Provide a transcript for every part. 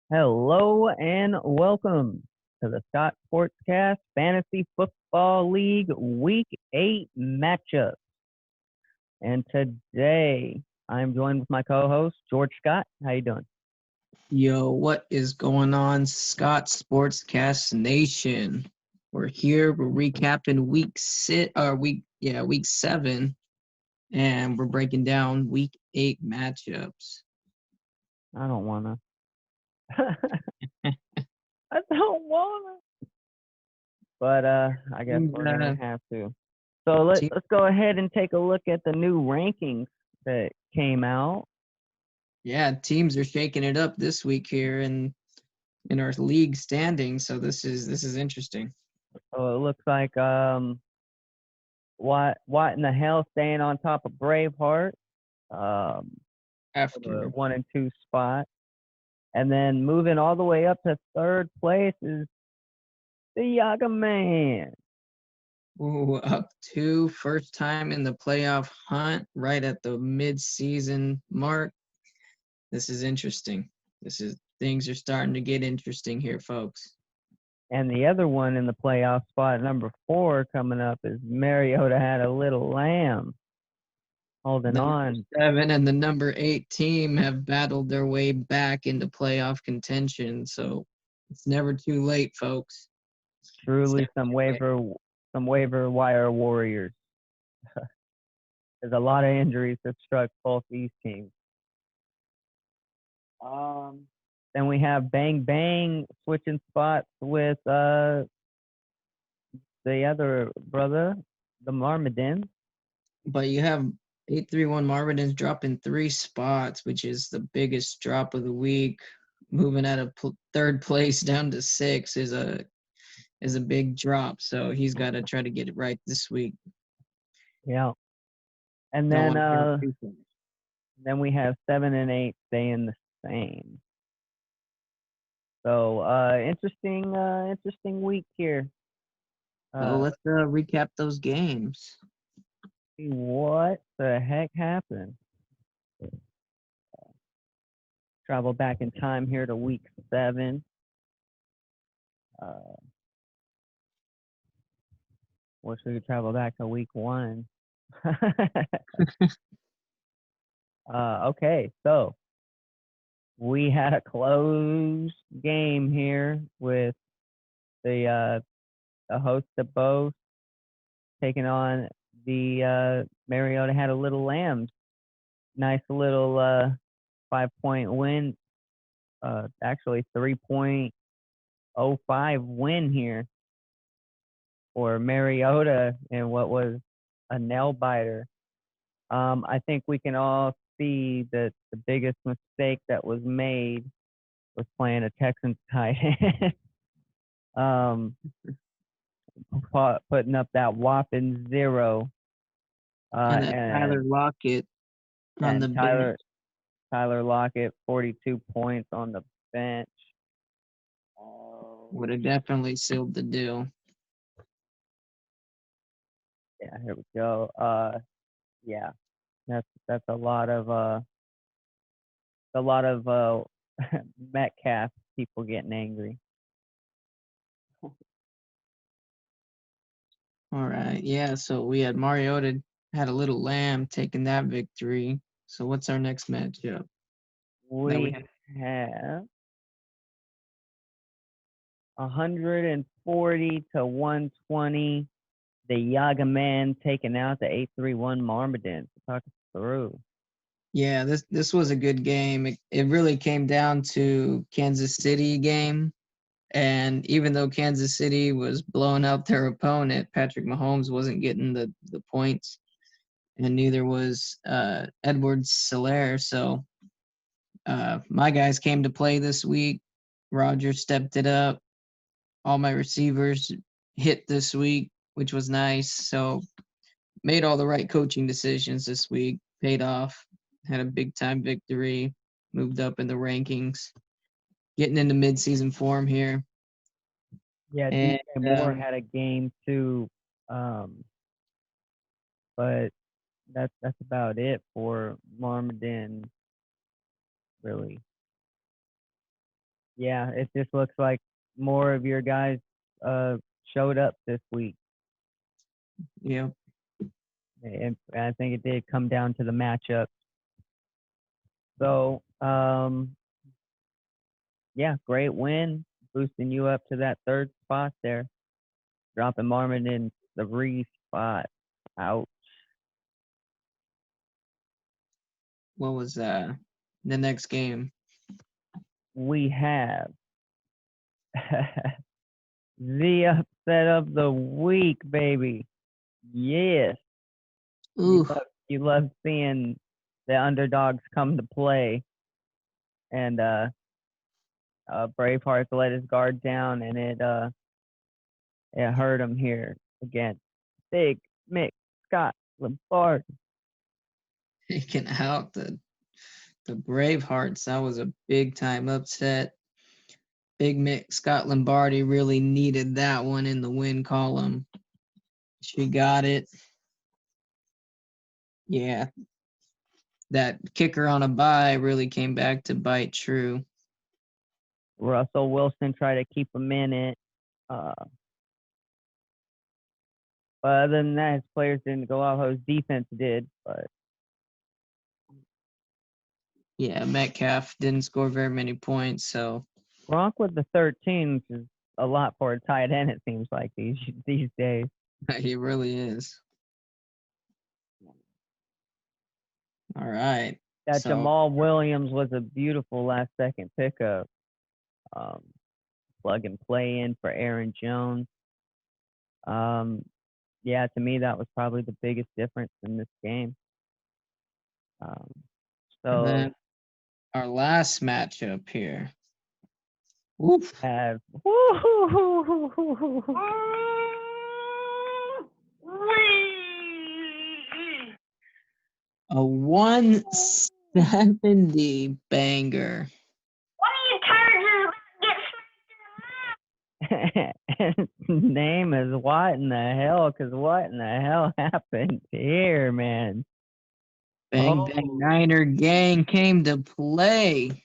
Hello and welcome to the Scott Sportscast Fantasy Football League Week 8 matchup. And today I'm joined with my co-host George Scott. How you doing? Yo, what is going on, Scott Sportscast Nation? We're here. We're recapping week 7, and we're breaking down week 8 matchups. I don't wanna. I don't wanna. But I guess we're gonna have to. So let's go ahead and take a look at the new rankings that came out. Yeah, teams are shaking it up this week here in our league standing. So this is interesting. So it looks like what in the hell staying on top of Braveheart. After the 1 and 2 spot. And then moving all the way up to third place is the Yaga Man. Ooh, up to first time in the playoff hunt, right at the mid-season mark. This is interesting. Things are starting to get interesting here, folks. And the other one in the playoff spot, number 4, coming up is Mariota Had a Little Lamb. Holding number on. 7 and the number 8 team have battled their way back into playoff contention, so it's never too late, folks. Truly some waiver wire warriors. There's a lot of injuries that struck both these teams. Then we have Bang Bang switching spots with the other brother, the Marmadins. But you have 831 Marvins dropping 3 spots, which is the biggest drop of the week. Moving out of third place down to 6 is a big drop. So he's got to try to get it right this week. Yeah. And then we have 7 and 8 staying the same. So interesting week here. So let's recap those games. What the heck happened? Travel back in time here to week 7. Wish we could travel back to week 1. Okay, so we had a close game here with the host of both taking on the Mariota Had a Little Lambs. Nice little 5-point win. Actually 3.05 win here for Mariota in what was a nail biter. I think we can all see that the biggest mistake that was made was playing a Texans tight end. Putting up that whopping 0. And Tyler Lockett on the bench. Tyler Lockett, 42 points on the bench. Would have definitely sealed the deal. Yeah, here we go. Yeah, that's a lot of Metcalf people getting angry. All right, yeah. So we had Mariota Had a Little Lamb taking that victory. So what's our next matchup? We have 140 to 120. The Yaga Man taking out the 831 Marmadins. Talk us through. Yeah, this was a good game. It really came down to Kansas City game. And even though Kansas City was blowing out their opponent, Patrick Mahomes wasn't getting the points, and neither was Edwards-Helaire. So my guys came to play this week. Rodgers stepped it up. All my receivers hit this week, which was nice. So made all the right coaching decisions this week. Paid off. Had a big time victory. Moved up in the rankings. Getting into midseason form here. Yeah, And DJ Moore had a game too, but that's about it for Marmaden, really. Yeah, it just looks like more of your guys showed up this week. yeah, And I think it did come down to the matchup. So, yeah, great win, boosting you up to that third spot there, dropping Marmaden 3 spot out. what was the next game? We have the upset of the week, baby. Yes, Ooh, you love seeing the underdogs come to play, and Braveheart let his guard down, and it hurt him here against Big Mick Scott Lampard. taking out the Bravehearts. That was a big time upset. Big Mick Scott Lombardi really needed that one in the win column. She got it. Yeah, that kicker on a bye really came back to bite true. Russell Wilson tried to keep him in it. Uh, but other than that, his players didn't go out. His defense did. But Yeah, Metcalf didn't score very many points, so Gronk with the 13, which is a lot for a tight end, it seems like these days. he really is. All right. That So Jamal Williams was a beautiful last second pickup. Um, Plug and play in for Aaron Jones. Yeah, to me, that was probably the biggest difference in this game. Um, and so then our last matchup here. Oof. have A 170 banger. his name is what in the hell? Because what in the hell happened here, man? Bang Oh, Bang Niner gang came to play.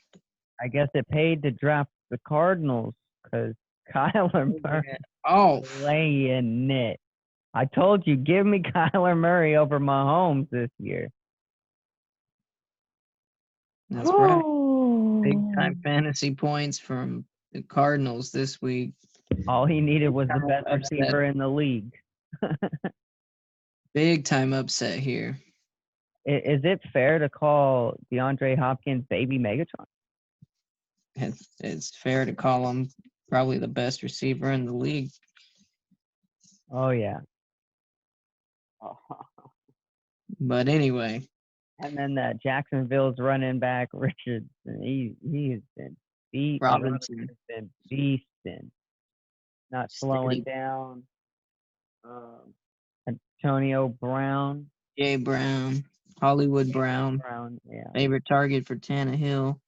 I guess it paid to draft the Cardinals because Kyler Murray Off. laying it. I told you, give me Kyler Murray over Mahomes this year. That's right. Big time fantasy points from the Cardinals this week. All he needed was the best Upset. receiver in the league. Big time upset here. Is it fair to call DeAndre Hopkins baby Megatron? It's fair to call him probably the best receiver in the league. Oh yeah. But anyway, And then Jacksonville's running back Richardson, he has been Robinson, beasting, not slowing steady. down. Um, Antonio Brown, Jay Brown, Hollywood Brown, yeah, favorite target for Tannehill.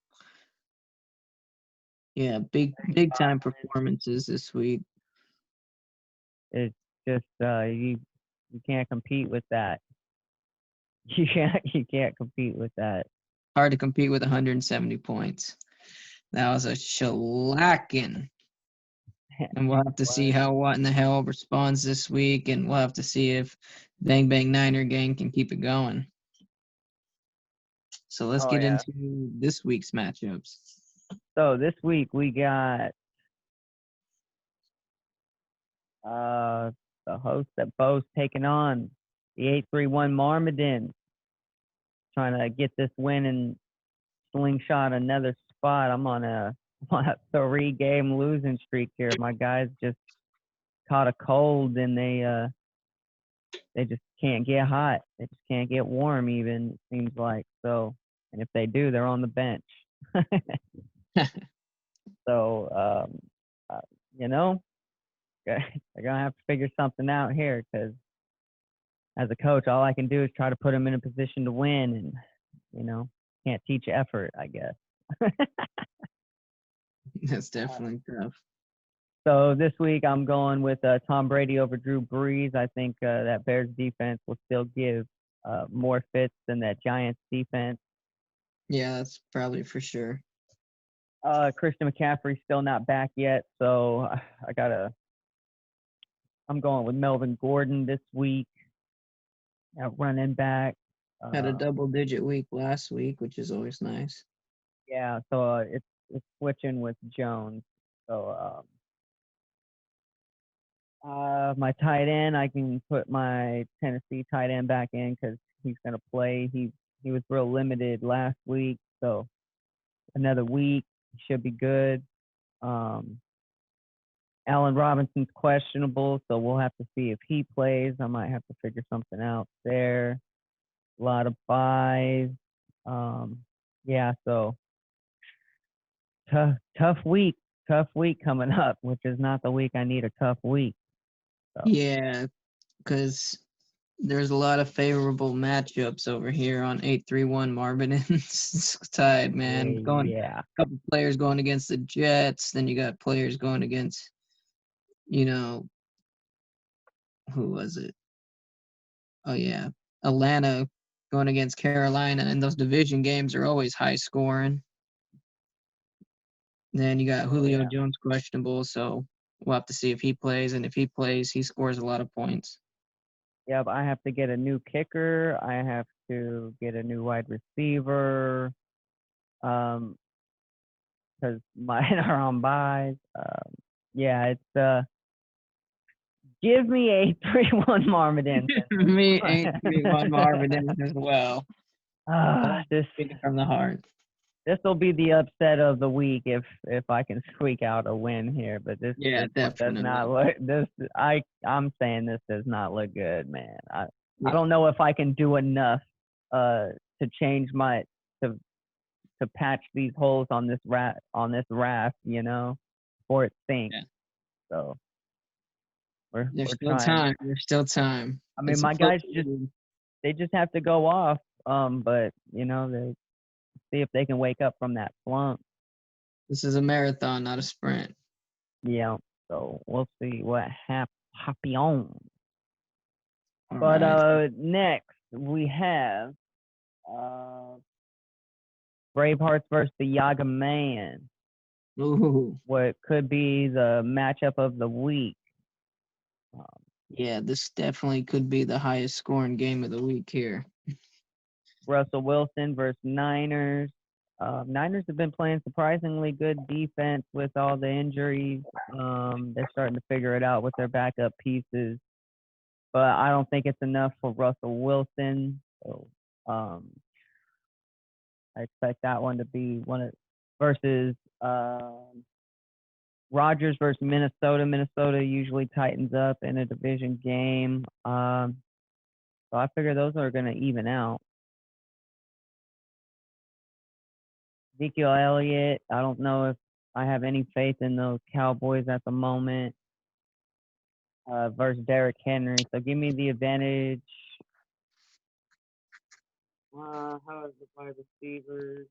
Yeah, big time performances this week. it's just you can't compete with that. You can't compete with that. Hard to compete with 170 points. That was a shellacking. And we'll have to see how What in the Hell responds this week, and we'll have to see if Bang Bang Niner Gang can keep it going. So let's Oh get yeah. into this week's matchups. So this week we got the host that boasts taking on the 831 Marmaden, trying to get this win and slingshot another spot. I'm on a 3-game losing streak here. My guys just caught a cold and they just can't get hot. They just can't get warm even, it seems like. So, and if they do, they're on the bench. So, uh, you know, they're gonna have to figure something out here because as a coach, all I can do is try to put them in a position to win, and can't teach effort, I guess. That's definitely tough. So this week I'm going with Tom Brady over Drew Brees. I think that Bears defense will still give more fits than that Giants defense. Yeah, that's probably for sure. Christian McCaffrey's still not back yet, so I'm going with Melvin Gordon this week at running back. Had a double-digit week last week, which is always nice. Yeah, so it's switching with Jones. So my tight end, I can put my Tennessee tight end back in because he's going to play. He was real limited last week, so another week should be good. Allen Robinson's questionable, so we'll have to see if he plays. I might have to figure something out there. A lot of buys. Yeah, so tough week coming up, which is not the week I need a tough week. So. Yeah, because there's a lot of favorable matchups over here on 831 Marvin and Tide, man. Yeah. A couple players going against the Jets, then you got players going against, who was it? Oh yeah, Atlanta going against Carolina, and those division games are always high scoring. Then you got Julio Jones questionable, so we'll have to see if he plays, and if he plays, he scores a lot of points. Yep, I have to get a new kicker. I have to get a new wide receiver. Because mine are on buys. Yeah, it's give me 831 Marmaden. Me 831 Marvin as well. This Speaking from the heart. This will be the upset of the week if I can squeak out a win here. But this one does not look I'm saying this does not look good, man. I don't know if I can do enough to change to patch these holes on this raft, before it sinks. Yeah. So There's we're still trying. time. There's still time. I mean, my guys just have to go off. But they see if they can wake up from that slump. This is a marathon, not a sprint. Yeah. So we'll see what happens. But next we have Bravehearts versus the Yaga Man. Ooh. What could be the matchup of the week. Yeah, this definitely could be the highest scoring game of the week here. Russell Wilson versus Niners. Niners have been playing surprisingly good defense with all the injuries. They're starting to figure it out with their backup pieces, but I don't think it's enough for Russell Wilson. So I expect that one to be versus Rodgers versus Minnesota. Minnesota usually tightens up in a division game. So I figure those are going to even out. Ezekiel Elliott, I don't know if I have any faith in those Cowboys at the moment versus Derrick Henry. So give me the advantage. How is the wide receivers?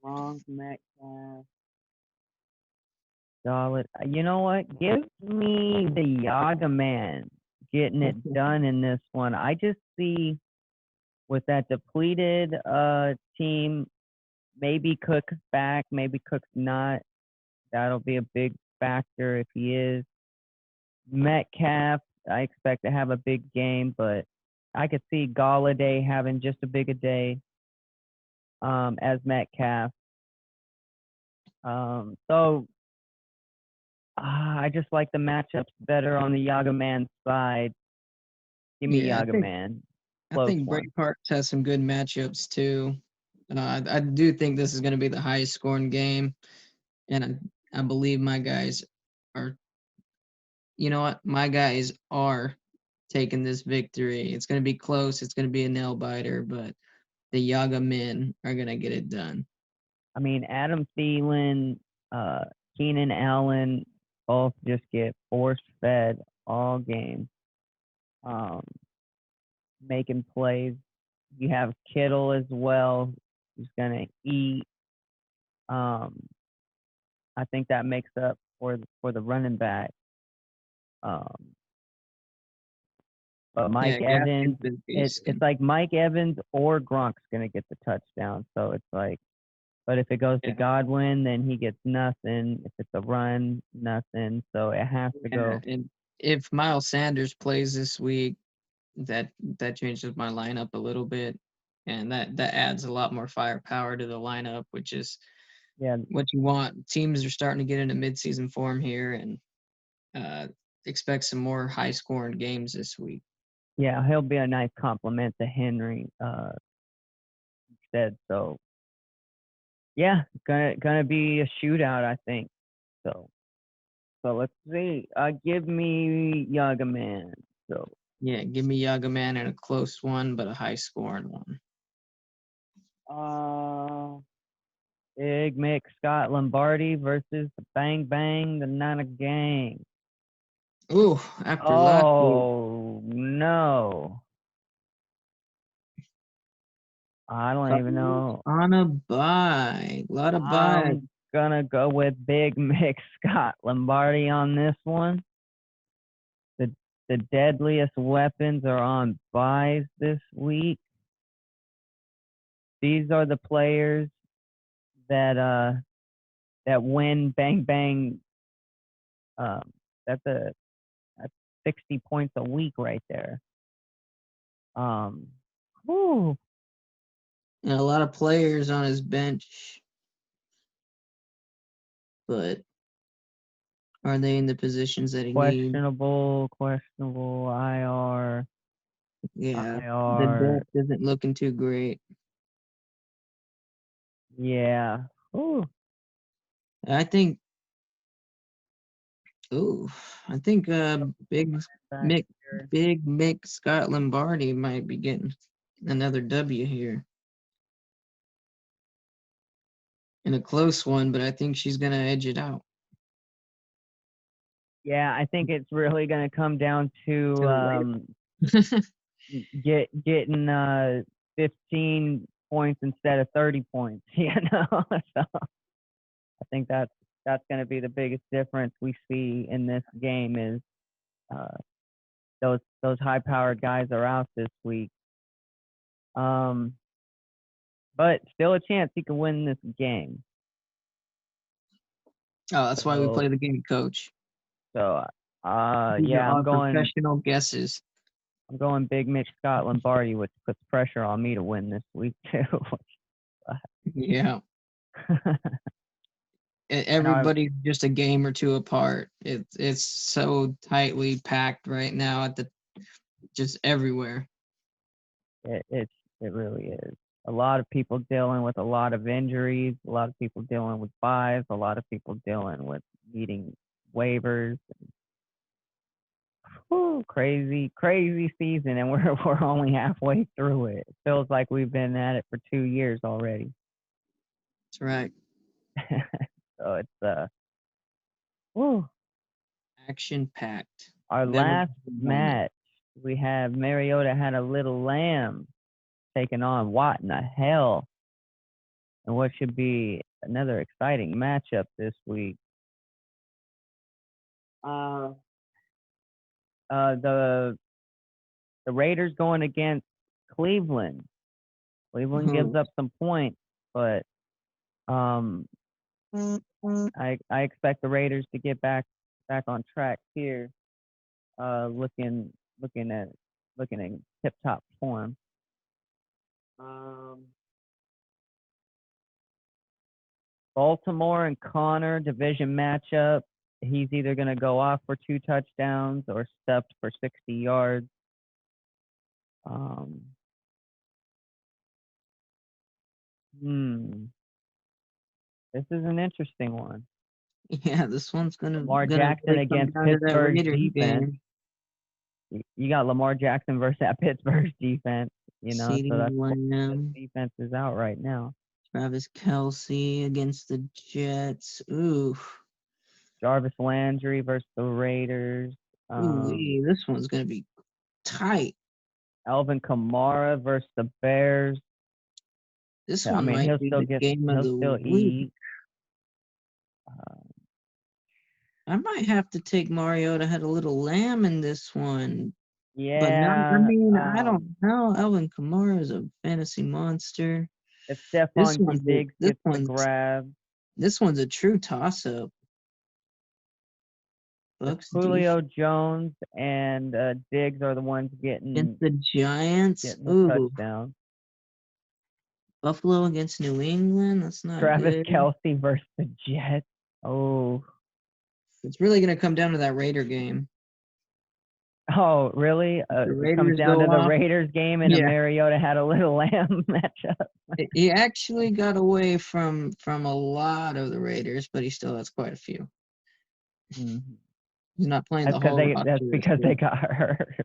Gronk, Metcalf, Solid. You know what? Give me the Yaga Man getting it done in this one. I just see with that depleted team, maybe Cook's back, maybe Cook's not. That'll be a big factor if he is. Metcalf, I expect to have a big game, but I could see Galladay having just as big a day as Metcalf. So I just like the matchups better on the Yaga Man side. Give me Yaga Man. I think Bravehearts has some good matchups too. I do think this is going to be the highest scoring game, and I believe my guys are. You know what? My guys are taking this victory. It's going to be close. It's going to be a nail biter, but the Yaga men are going to get it done. I mean, Adam Thielen, Keenan Allen both just get force fed all game. um, making plays. You have Kittle as well, who's gonna eat. Um, I think that makes up for the running back. Um, but Yeah, Mike Gaskins Evans, been it's beasting. like Mike Evans or Gronk's gonna get the touchdown. So it's like, but if it goes to Yeah, Godwin, then he gets nothing. If it's a run, nothing. So it has to yeah. go. And if Miles Sanders plays this week, that that changes my lineup a little bit, and that adds a lot more firepower to the lineup, which is Yeah, what you want. Teams are starting to get into midseason form here, and uh, expect some more high-scoring games this week. yeah, he'll be a nice compliment to Henry instead. So yeah, gonna be a shootout, I think. So let's see. Give me Yaga Man. So Yeah, give me Yaga Man in a close one, but a high-scoring one. uh Big Mick Scott Lombardi versus the Bang Bang the Nana Gang. Ooh, after last week, Oh no. I don't even Cardinals know. on a bye. A lot of buys. I'm gonna go with Big Mick Scott Lombardi on this one. The the deadliest weapons are on buys this week. These are the players that that win Bang Bang. Um, that's a that's 60 points a week right there. Um, whew, And a lot of players on his bench, but are they in the positions that he needs? questionable. Yeah, the IR. depth isn't looking too great. Yeah. Whew, I think. Ooh, I think back Mick here. Big Mick Scott Lombardi might be getting another W here in a close one, but I think she's gonna edge it out Yeah, I think it's really gonna come down to to the right. getting 15 points instead of 30 points. So I think that's going to be the biggest difference we see in this game is uh, those high powered guys are out this week. Um, but still a chance he can win this game. Oh, that's why we play So the game, Coach. so These are yeah, our professional guesses. I'm going Big Mitch Scott Lombardi, which puts pressure on me to win this week too. Yeah, and I everybody's just a game or two apart. It's so tightly packed right now at the just everywhere. it it really is. A lot of people dealing with a lot of injuries, a lot of people dealing with buys, a lot of people dealing with needing waivers. Whew, crazy season, and we're only halfway through it. It feels like we've been at it for 2 years already. That's right. So it's whew. Action packed. Our Never last disappointed. match. We have Mariota had a little lamb taking on What in the hell, and what should be another exciting matchup this week. Uh, the Raiders going against Cleveland. Cleveland gives Ooh, up some points, but um, I expect the Raiders to get back on track here. Looking looking at looking in tip top form. Um, Baltimore and Connor division matchup. He's either going to go off for 2 touchdowns or stuffed for 60 yards. Um, hmm, this is an interesting one. yeah, this one's gonna Lamar gonna Jackson really come against down to that Pittsburgh's Raiders defense. game. You got Lamar Jackson versus that Pittsburgh's defense, so CeeDee that's why this Lamb, defense is out right now. Travis Kelsey against the Jets. Ooh, Jarvis Landry versus the Raiders. ooh, this one's gonna be. tight. Alvin Kamara versus the Bears. This I one mean, might be the game of he'll the still week. eat. Uh, I might have to take Mariota had a little lamb in this one. But now, I yeah, mean, I don't know. Alvin Kamara is a fantasy monster. if This Stephon one's a, Diggs gets the grab, this one's a true toss-up. if Bucks Julio defense Jones and Diggs are the ones against getting the Giants. the Ooh, touchdown. Buffalo against New England. That's not Travis good. Kelsey versus the Jets. Oh, It's really gonna come down to that Raider game. oh, really? If the It comes Raiders down go to the off, Raiders game, and a yeah. Mariota had a little lamb matchup. He actually got away from a lot of the Raiders, but he still has quite a few. Mhm. He's not playing the whole That's roster this because they week. got hurt.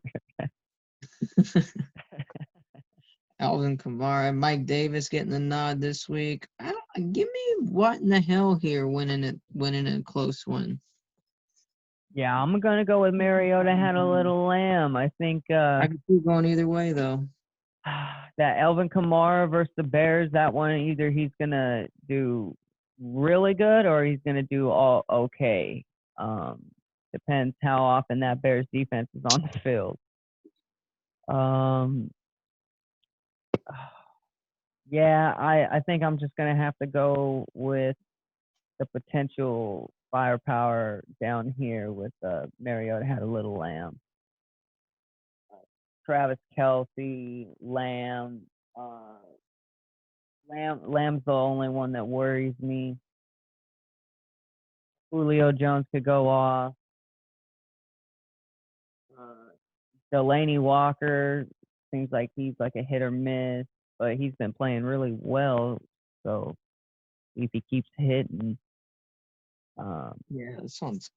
Alvin Kamara, Mike Davis getting the nod this week. I don't give me what in the hell here winning a close one. Yeah, I'm gonna go with Mariota had a little lamb. I think I could see going either way though. that Alvin Kamara versus the Bears, that one either he's gonna do really good or he's gonna do all okay. Um, Depends how often that Bears defense is on the field. Um, yeah, I think I'm just gonna have to go with the potential firepower down here with Mariota had a little lamb. Travis Kelsey, Lamb. Uh, Lamb's the only one that worries me. Julio Jones could go off. Uh, Delaney Walker seems like he's like a hit or miss, but he's been playing really well. So if he keeps hitting, um, Yeah, this one's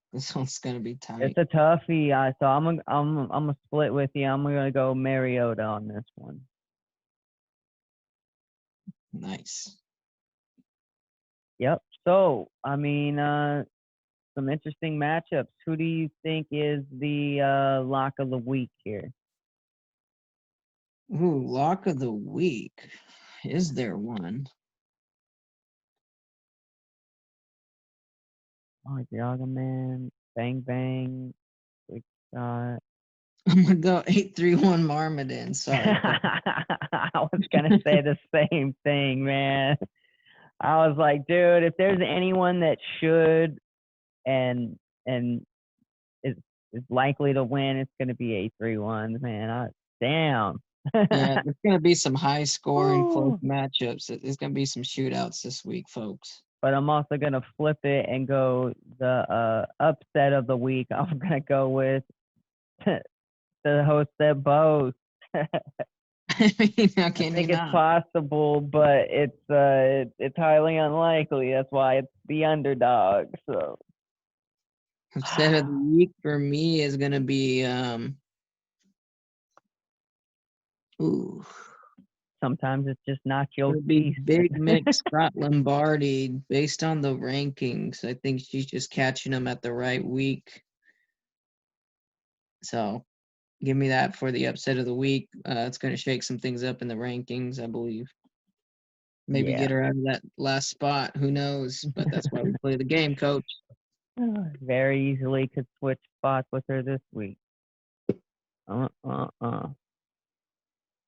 gonna be it's tight. a toughie. So I'm gonna split with you. I'm gonna go Mariota on this one. Nice. Yep. So I mean, some interesting matchups. Who do you think is the lock of the week here? Ooh, lock of the week. Is there one? Oh, Yaga Man, Bang Bang, Quick Shot. I'm gonna go 831 Marmaden. Sorry, folks. I was gonna say the same thing, man. I was like, dude, if there's anyone that should and is is likely to win, it's gonna be 831, man. Damn. Yeah, there's gonna be some high scoring close Ooh. matchups. There's gonna be some shootouts this week, folks. But I'm also gonna flip it and go the upset of the week. I'm gonna go with the host that boasts. I mean, how I can you think it's not? possible, but it's highly unlikely. That's why it's the underdog. So Upset of the week for me is gonna be ooh, sometimes it's just nacho gonna be cheese. Big Mick Scott Lombardi based on the rankings. I think she's just catching them at the right week. So give me that for the upset of the week. It's gonna shake some things up in the rankings, I believe. Maybe Yeah. get her out of that last spot. Who knows? But that's why we play the game, coach. Very easily could switch spots with her this week. The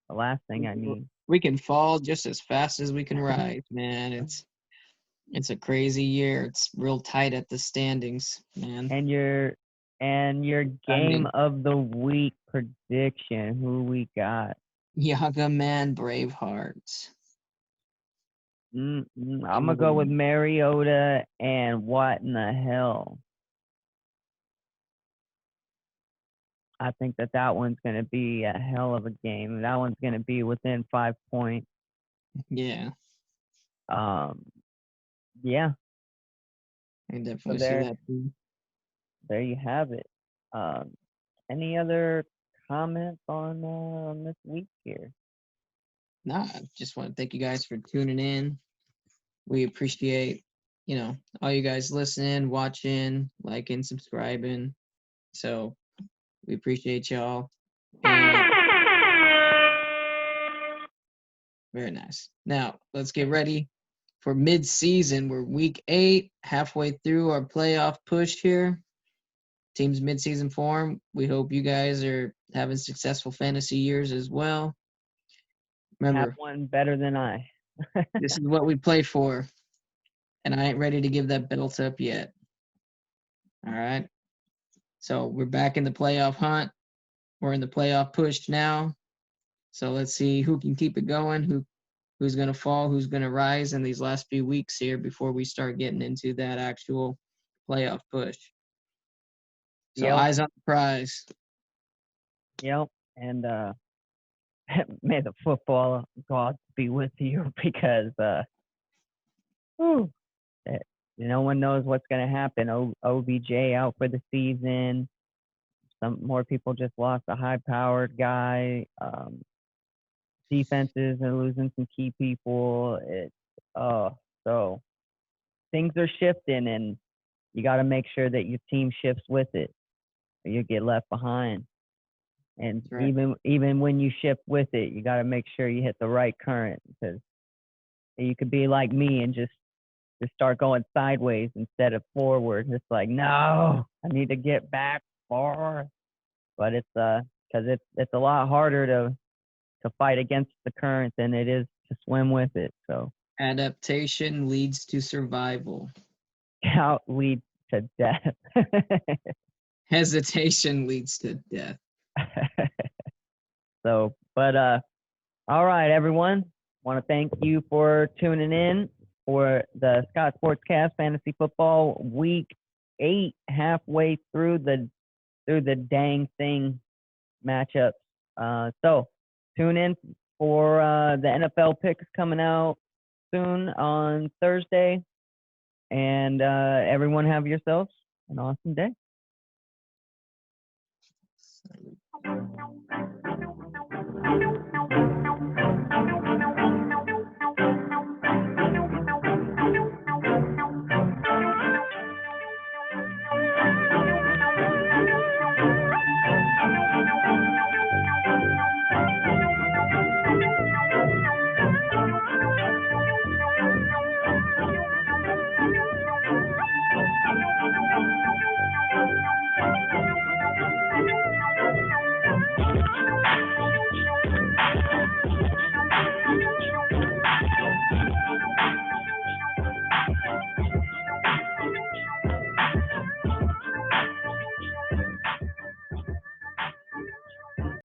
last thing I need. We can fall just as fast as we can rise, man. It's a crazy year. It's real tight at the standings, man. And your game Exciting. of the week prediction. Who we got? Yaga man, Bravehearts. I'm Game gonna of the go with week. Mariota and what in the hell? I think that one's gonna be a hell of a game. That one's gonna be within 5 points. Yeah, Um, yeah. I can So definitely see that too. there you have it. Um, any other comments on this week here? Nah, I just want to thank you guys for tuning in. We appreciate, all you guys listening, watching, liking, subscribing. So we appreciate y'all. And very nice. Now let's get ready for mid-season. We're week 8, halfway through our playoff push here. Team's mid-season form. We hope you guys are having successful fantasy years as well. Have Remember, one better than I. this is what we play for, and I ain't ready to give that belt up yet. All right. So we're back in the playoff hunt. We're in the playoff push now. So let's see who can keep it going, who's going to fall, who's going to rise in these last few weeks here before we start getting into that actual playoff push. So Yep. eyes on the prize. Yep. And may the football gods be with you because whew, no one knows what's going to happen. OBJ out for the season. Some more people just lost a high-powered guy. Defenses are losing some key people. So things are shifting, and you got to make sure that your team shifts with it, or you get left behind. And Right. even when you shift with it, you got to make sure you hit the right current, because you could be like me and just start going sideways instead of forward. It's like, no, I need to get back forward. But it's because it's a lot harder to fight against the current than it is to swim with it. So Adaptation leads to survival. out leads to death. Hesitation leads to death. So, but all right, everyone. Want to thank you for tuning in for the Scott Sportscast Fantasy Football Week 8, halfway through the dang thing matchups. So tune in for the NFL picks coming out soon on Thursday. And everyone have yourselves an awesome day.